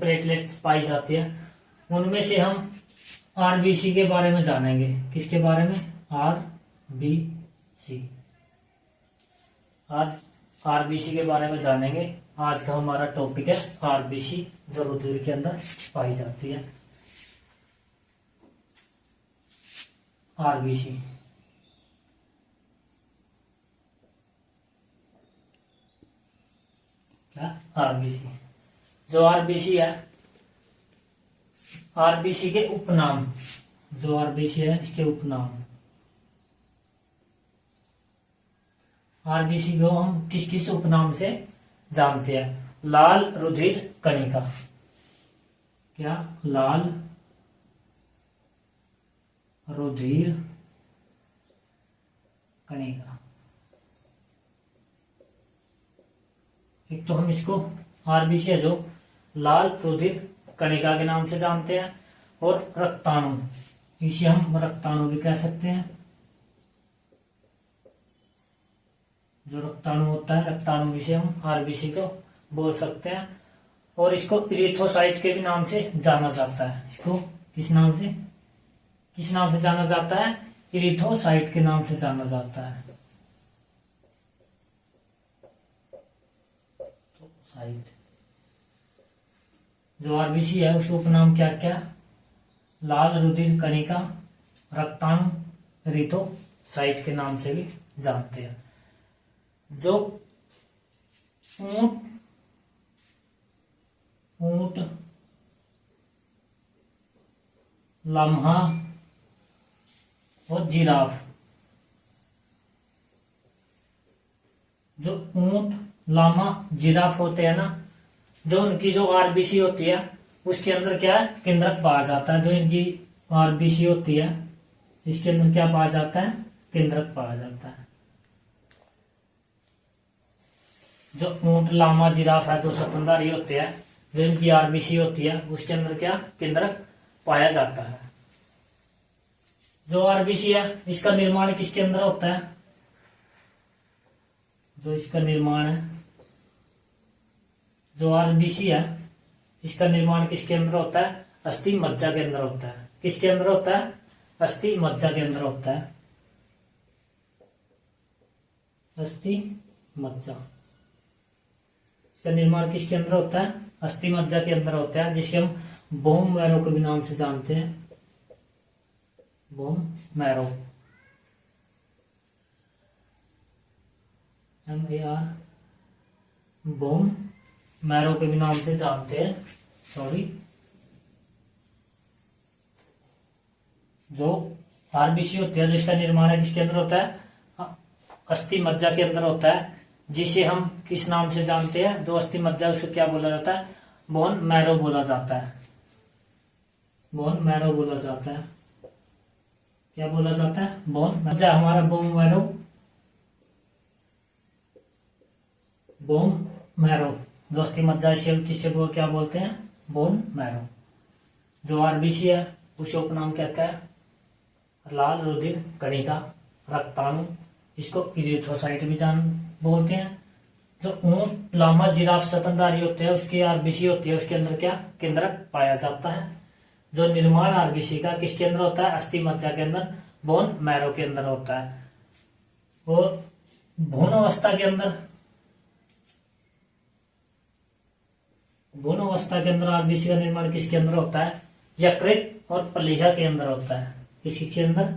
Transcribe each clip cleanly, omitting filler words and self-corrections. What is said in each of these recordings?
Platelets पाई जाती है, उनमें से हम आरबीसी के बारे में जानेंगे। किसके बारे में? आरबीसी। आज आरबीसी के बारे में जानेंगे। आज का हमारा टॉपिक है आरबीसी, जो रुधिर के अंदर पाई जाती है। आरबीसी क्या? आरबीसी। जो आरबीसी है, आरबीसी के उपनाम, जो आरबीसी है इसके उपनाम। आरबीसी को हम किस किस उपनाम से जानते हैं? लाल रुधिर कणिका। क्या? लाल रुधिर कणिका। एक तो हम इसको आरबीसी है जो लाल रुधिर कणिका के नाम से जानते हैं, और रक्ताणु, इसे हम रक्ताणु भी कह सकते हैं। जो रक्ताणु होता है, रक्ताणु भी से हम आरबीसी को बोल सकते हैं। और इसको इरिथ्रोसाइट के भी नाम से जाना जाता है। इसको किस नाम से जाना जाता है? इरिथ्रोसाइट के नाम से जाना जाता है। साइट। जो आरबीसी है उसके उपनाम क्या क्या? लाल रुधिर कणिका, रक्ताणु, इरिथ्रोसाइट के नाम से भी जानते हैं। जो ऊंट, लम्हा और जिराफ, जो ऊंट, लामा, जिराफ होते हैं ना, जो उनकी जो आरबीसी होती है उसके अंदर क्या है? केंद्रक पाया जाता है। जो इनकी आरबीसी होती है इसके अंदर क्या पाया जाता है? केंद्रक पाया जाता है। जो ऊंट, लामा, जिराफ है, जो स्तनधारी होते हैं, जो इनकी आरबीसी होती है उसके अंदर क्या? केंद्रक पाया जाता है। जो आरबीसी है इसका निर्माण किसके अंदर होता है? जो इसका निर्माण है, जो आरबीसी है इसका निर्माण किसके अंदर होता है? अस्थि मज्जा के अंदर होता है। किसके अंदर होता है? अस्थि मज्जा के अंदर होता है। अस्थि मज्जा, इसका निर्माण किसके अंदर होता है? अस्थि मज्जा के अंदर होता है, जिसे हम बोन मैरो के भी नाम से जानते हैं। Bone marrow, MAR, bone marrow के भी नाम से जानते हैं। जो आरबीसी होती है, जो इसका निर्माण है किसके अंदर होता है? अस्थि मज्जा के अंदर होता है, जिसे हम किस नाम से जानते हैं? जो अस्थि मज्जा उसको क्या बोला जाता है? बोन मैरो बोला जाता है। बोन मैरो बोला जाता है। क्या बोला जाता है? बोन मज्जा, हमारा बोन मैरो, बोन मैरो। जो अस्थि मज्जा इसे किससे क्या बोलते हैं? Bone marrow. जो आरबीसी है उसे उपनाम क्या क्या है? लाल रुधिर कणिका, रक्ताणु, इसको इरिथ्रोसाइट भी बोलते हैं। जो ऊंट, लामा, जिराफ, स्तनधारी होते हैं उसकी आरबीसी होती है, उसके अंदर क्या? केंद्रक पाया जाता है। जो निर्माण आरबीसी का किसके अंदर होता है? अस्थि मज्जा के अंदर, बोन मैरो के अंदर होता है। और भ्रूण अवस्था के अंदर, भ्रूण अवस्था के अंदर आरबीसी का निर्माण किसके अंदर होता है? यकृत और प्लीहा के अंदर होता है। किसके अंदर?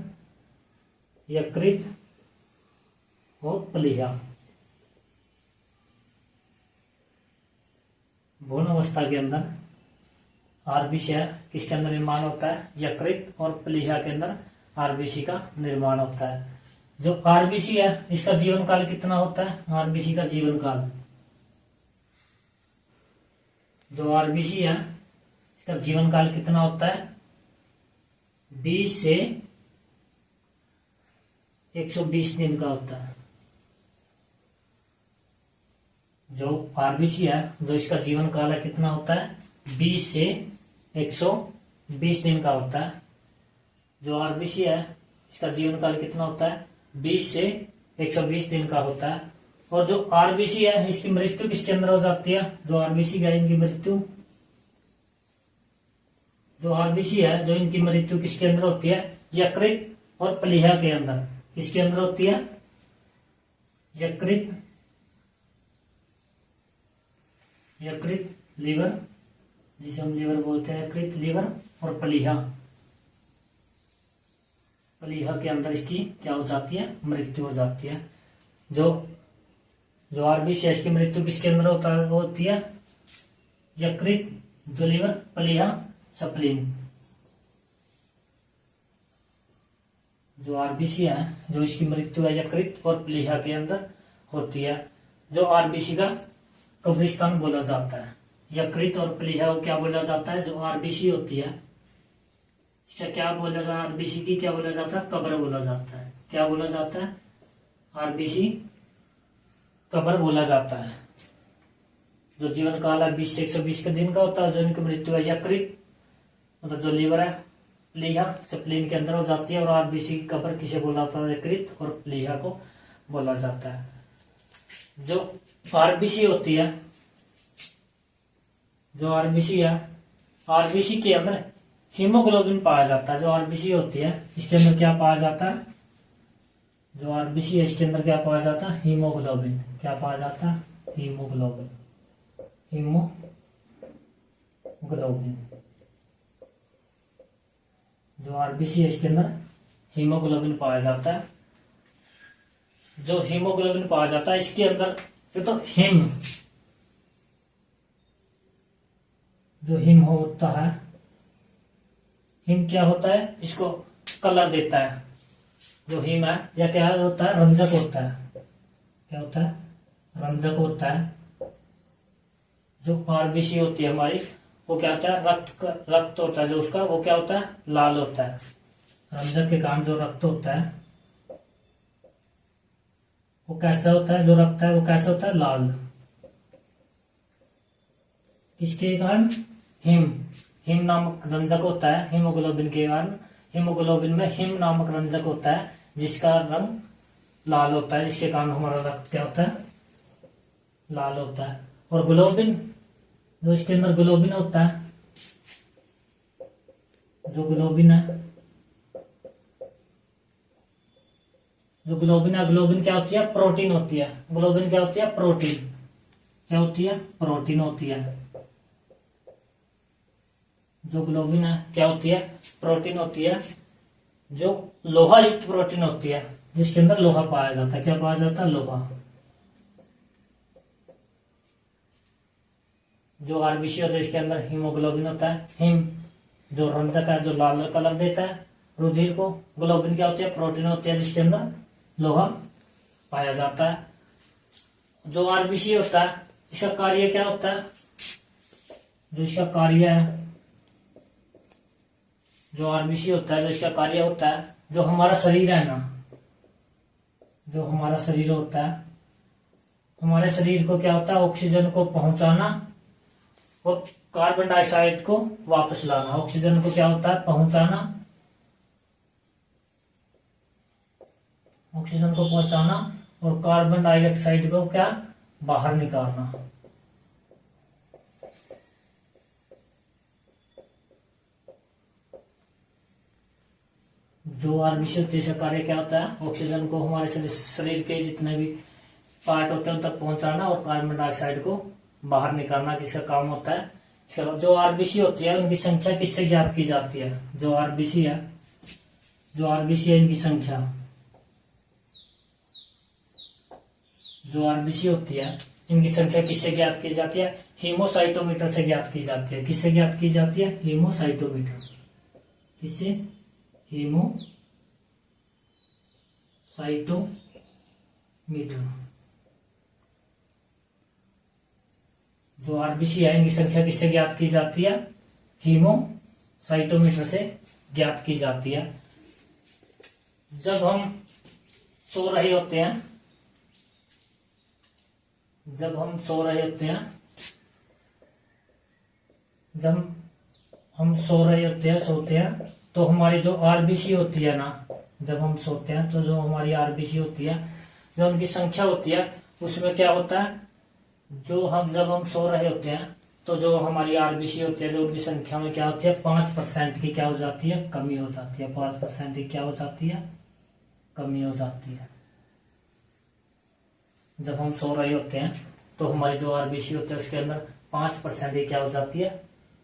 यकृत और प्लीहा। भ्रूण अवस्था के अंदर आरबीसी किसके अंदर निर्माण होता है? यकृत और प्लीहा के अंदर आरबीसी का निर्माण होता है। जो आरबीसी है इसका जीवन काल कितना होता है? आरबीसी का जीवन काल, जो आरबीसी है इसका जीवन काल कितना होता है? 20 से 120 दिन का होता है। जो आरबीसी है, जो इसका जीवन काल है कितना होता है? 20 से 120 दिन का होता है। जो आरबीसी है इसका जीवन काल कितना होता है? 20 से 120 दिन का होता है। और जो आरबीसी है इसकी मृत्यु किसके अंदर हो जाती है? जो आरबीसी है इनकी मृत्यु जो आरबीसी है, जो इनकी मृत्यु किसके अंदर होती है? यकृत और प्लीहा के अंदर। किसके अंदर होती है? यकृत, यकृत लीवर, जिसे हम लीवर बोलते हैं, यकृत लीवर और प्लीहा, प्लीहा के अंदर इसकी क्या हो जाती है? मृत्यु हो जाती है। जो आरबीसी है, इसकी मृत्यु किसके अंदर होती है? यकृत, जो लीवर, प्लीहा, स्प्लीन। जो आरबीसी है, जो इसकी मृत्यु है यकृत और प्लीहा के अंदर होती है, जो आरबीसी का कब्रिस्तान बोला जाता है। यकृत और प्लीहा को क्या बोला जाता है? जो आरबीसी होती है, इसका क्या बोला जाता है? आरबीसी की क्या बोला जाता है? कब्र बोला जाता है। क्या बोला जाता है? आरबीसी कब्र बोला जाता है। जो जीवन काल है 20 से 120 के दिन का होता है। जो इनकी मृत्यु है यकृत, मतलब जो लीवर है, प्लीहा, स्प्लीन के अंदर हो जाती है। और आरबीसी की कब्र किसे बोला जाता है? यकृत और प्लीहा को बोला जाता है। जो आरबीसी होती है, जो आरबीसी है, आरबीसी के अंदर हीमोग्लोबिन पाया जाता है। जो आरबीसी होती है, इसके अंदर क्या पाया जाता है? जो आरबीसी है, इसके अंदर क्या पाया जाता है? हीमोग्लोबिन। क्या पाया जाता है? Haemoglobin, haemoglobin. जो आरबीसी है, इसके अंदर हीमोग्लोबिन पाया जाता है। जो हीमोग्लोबिन पाया जाता है, इसके अंदर तो हिम, जो हिम होता है, हिम क्या होता है? इसको कलर देता है। जो हिम है, या क्या होता है? रंजक होता है। क्या होता है? रंजक होता है। जो आरबीसी होती है हमारी, वो क्या होता है? रक्त होता है जो उसका, वो क्या होता है? लाल होता है। रंजक के कारण जो रक्त होता है वो कैसा होता है? जो रक्त है वो कैसा होता है? लाल। किसके कारण? हिम नामक रंजक होता है हीमोग्लोबिन के कारण। हीमोग्लोबिन में हिम नामक रंजक होता है जिसका रंग लाल होता है, जिसके कारण हमारा रक्त क्या होता है? लाल होता है। और ग्लोबिन, जो इसके अंदर ग्लोबिन होता है, जो ग्लोबिन है, जो ग्लोबिन है, ग्लोबिन क्या होती है? प्रोटीन होती है। ग्लोबिन क्या होती है? प्रोटीन। क्या होती है? प्रोटीन होती है। जो ग्लोबिन है क्या होती है? प्रोटीन होती है। जो लोहा युक्त प्रोटीन होती है, जिसके अंदर लोहा पाया जाता है। क्या पाया जाता है? लोहा। जो आरबीसी होता है, इसके अंदर हीमोग्लोबिन होता है। हिम जो रंजक है, जो लाल कलर देता है रुधिर को। ग्लोबिन क्या होती है? प्रोटीन होती है, जिसके अंदर लोहा पाया जाता है। जो आरबीसी होता है, इसका कार्य क्या होता है? जो इसका कार्य है, जो आरबीसी होता है, जो इसका कार्य होता है, जो हमारा शरीर है ना, जो हमारा शरीर होता है, हमारे शरीर को क्या होता है? ऑक्सीजन को पहुंचाना और कार्बन डाइऑक्साइड को वापस लाना। ऑक्सीजन को क्या होता है? पहुंचाना, ऑक्सीजन को पहुंचाना, और कार्बन डाइऑक्साइड को क्या? बाहर निकालना। जो आरबीसी होती है, कार्य क्या होता है? ऑक्सीजन को हमारे शरीर के जितने भी पार्ट होते हैं उन तक पहुंचाना और कार्बन डाइऑक्साइड को बाहर निकालना, जिसका काम होता है। जो आरबीसी होती है, उनकी संख्या किससे ज्ञात की जाती है? जो आरबीसी है, जो आरबीसी है, इनकी संख्या, जो आरबीसी होती है, इनकी संख्या किससे ज्ञात की जाती है? हीमोसाइटोमीटर से ज्ञात की जाती है। किससे ज्ञात की जाती है? हीमोसाइटोमीटर। किससे? हीमोसाइटोमीटर। जो आरबीसी है, इनकी संख्या किससे ज्ञात की जाती है? हीमोसाइटोमीटर से ज्ञात की जाती है। जब हम सो रहे होते हैं, जब हम सो रहे होते हैं, जब हम सो रहे होते हैं, सोते हैं, तो हमारी जो आरबीसी होती है ना, जब हम सोते हैं तो जो हमारी आरबीसी होती है, जो उनकी संख्या होती है, उसमें क्या होता है? जब हम सो रहे होते हैं तो जो हमारी आरबीसी होती है जो उनकी संख्या में क्या होती है 5% की क्या हो जाती है कमी हो जाती है। 5% की क्या हो जाती है कमी हो जाती है। जब हम सो रहे होते हैं तो हमारी जो आरबीसी होती है उसके अंदर 5% की क्या हो जाती है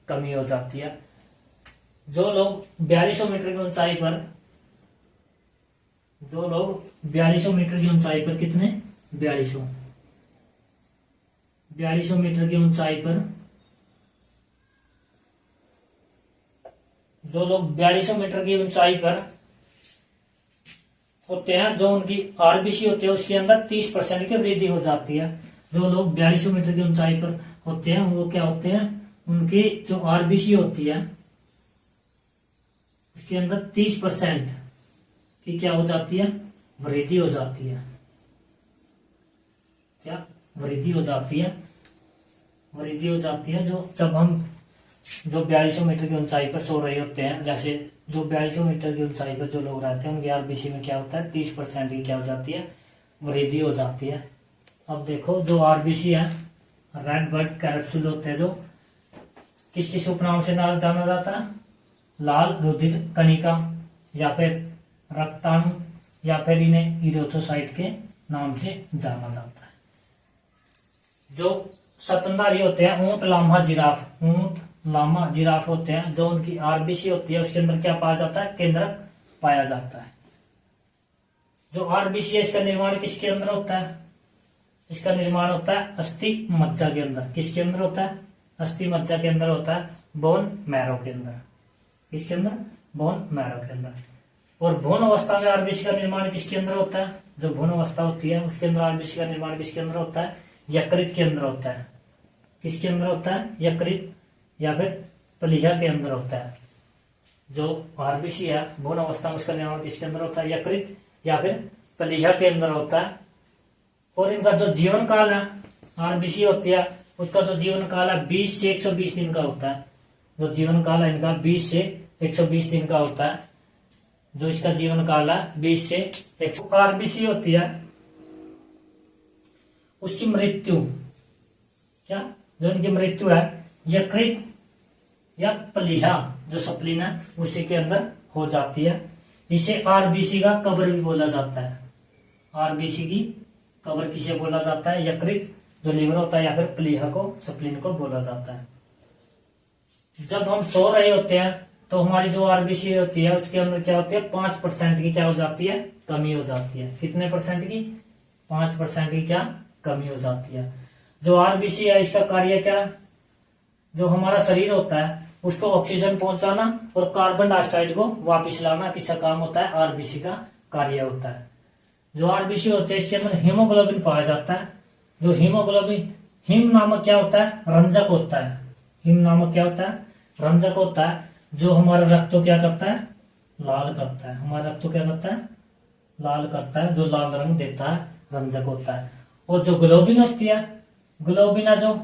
कमी हो जाती है। जो लोग 4200 मीटर की ऊंचाई पर जो लोग 4200 मीटर की ऊंचाई पर कितने 4200 मीटर की ऊंचाई पर जो लोग 4200 मीटर की ऊंचाई पर होते हैं जो उनकी आरबीसी होती है उसके अंदर 30% की वृद्धि हो जाती है। जो लोग 4200 मीटर की ऊंचाई पर होते हैं वो क्या होते हैं उनकी जो आरबीसी होती है उसके अंदर 30% की क्या हो जाती है वृद्धि हो जाती है। क्या वृद्धि हो जाती है वृद्धि हो जाती है। जो जब हम जो 4200 मीटर की ऊंचाई पर सो रहे होते हैं, जैसे जो 4200 मीटर की ऊंचाई पर जो लोग रहते हैं उनकी आरबीसी में क्या होता है 30% की क्या हो जाती है वृद्धि हो जाती है। अब देखो जो आरबीसी है रेड ब्लड कैप्सूल होते हैं जो किस किस उपनाम से जाना जाता है लाल रुधिर कणिका या फिर रक्ताणु या फिर इन्हें इरिथ्रोसाइट के नाम से जाना जाता है। जो स्तनधारी होते हैं ऊंट लामा जिराफ होते हैं जो उनकी आरबीसी होती है उसके अंदर क्या पाया जाता है केंद्रक पाया जाता है। जो आरबीसी है इसका निर्माण किसके अंदर होता है इसका निर्माण होता है अस्थि मज्जा के अंदर। किसके अंदर होता है अस्थि मज्जा के अंदर होता है बोन मैरो के अंदर। किसके अंदर बोन मैरो के अंदर। और भ्रूण अवस्था में आरबीसी का निर्माण किसके अंदर होता है जो भ्रूण अवस्था होती है उसके अंदर आरबीसी का निर्माण किसके अंदर होता है यकृत के अंदर होता है। किसके अंदर होता है यकृत या फिर प्लीहा के अंदर होता है। जो आरबीसी है भ्रूण अवस्था में उसका निर्माण किसके अंदर होता है यकृत या फिर प्लीहा के अंदर होता है। और इनका जो जीवन काल है आरबीसी होती है उसका जो जीवन काल है 20 से 120 दिन का होता है। जो जीवन काल है इनका 20 से 120 दिन का होता है। जो इसका जीवन काल है 20 से 100। आरबीसी होती है उसकी मृत्यु क्या जो इनकी मृत्यु है यकृत या प्लीहा जो सप्लीन है उसी के अंदर हो जाती है। इसे आरबीसी का कब्र भी बोला जाता है। आरबीसी की कब्र किसे बोला जाता है यकृत जो लीवर होता है या फिर प्लीहा को सप्लीन को बोला जाता है। जब हम सो रहे होते हैं तो हमारी जो आरबीसी होती है उसके अंदर क्या होती है 5% की क्या हो जाती है कमी हो जाती है। कितने परसेंट की 5% की क्या कमी हो जाती है। जो आरबीसी है इसका कार्य क्या जो हमारा शरीर होता है उसको ऑक्सीजन पहुंचाना और कार्बन डाइऑक्साइड को वापस लाना किसका काम होता है आरबीसी का कार्य होता है। जो आरबीसी होते हैं इसके अंदर हीमोग्लोबिन पाया जाता है। जो हीमोग्लोबिन हिम नामक क्या होता है रंजक होता है। हिम नामक क्या होता है रंजक होता है जो हमारा रक्त को क्या करता है लाल करता है। हमारा रक्त को क्या करता है लाल करता है जो लाल रंग देता है रंजक होता है। और जो ग्लोबिन होती है ग्लोबिन जो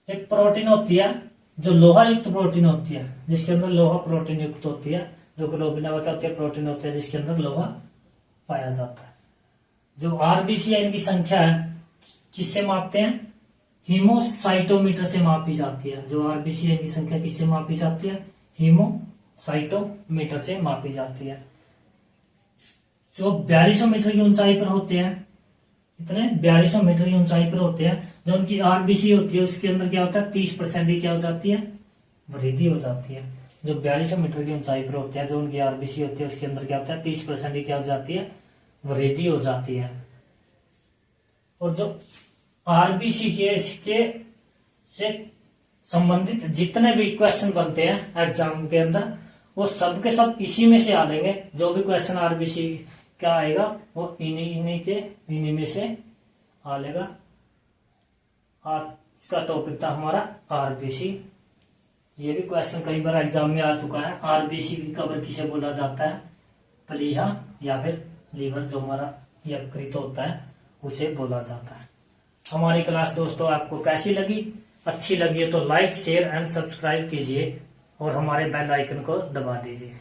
एक प्रोटीन होती है जो लोहा युक्त प्रोटीन होती है जिसके अंदर लोहा प्रोटीन युक्त होती है। जो ग्लोबिन क्या होती है प्रोटीन होती है जिसके अंदर लोहा पाया जाता है। जो आरबीसी है इनकी संख्या है किससे मापते हैं हीमोसाइटोमीटर से मापी जाती है। जो आरबीसी है इनकी संख्या किससे मापी जाती है हीमोसाइटोमीटर से मापी जाती है। जो 4200 मीटर की ऊंचाई पर होते हैं इतने 4200 मीटर की ऊंचाई पर होते हैं जो उनकी आरबीसी होती है उसके अंदर क्या होता है 30% की क्या हो जाती है वृद्धि हो जाती है। जो 4200 मीटर की ऊंचाई पर होते हैं जो उनकी आरबीसी होती है उसके अंदर क्या होता है 30% की क्या हो जाती है वृद्धि हो जाती है। और जो आरबीसी के इसके से संबंधित जितने भी क्वेश्चन बनते हैं एग्जाम के अंदर वो सब के सब इसी में से आ लेंगे। जो भी क्वेश्चन आरबीसी का आएगा वो इन्हीं में से आ लेगा। आज का टॉपिक था हमारा आरबीसी। ये भी क्वेश्चन कई बार एग्जाम में आ चुका है। आरबीसी की कब्र किसे बोला जाता है प्लीहा या फिर लीवर जो हमारा यकृत होता है उसे बोला जाता है। हमारी क्लास दोस्तों आपको कैसी लगी अच्छी लगी है तो लाइक शेयर एंड सब्सक्राइब कीजिए और हमारे बेल आइकन को दबा दीजिए।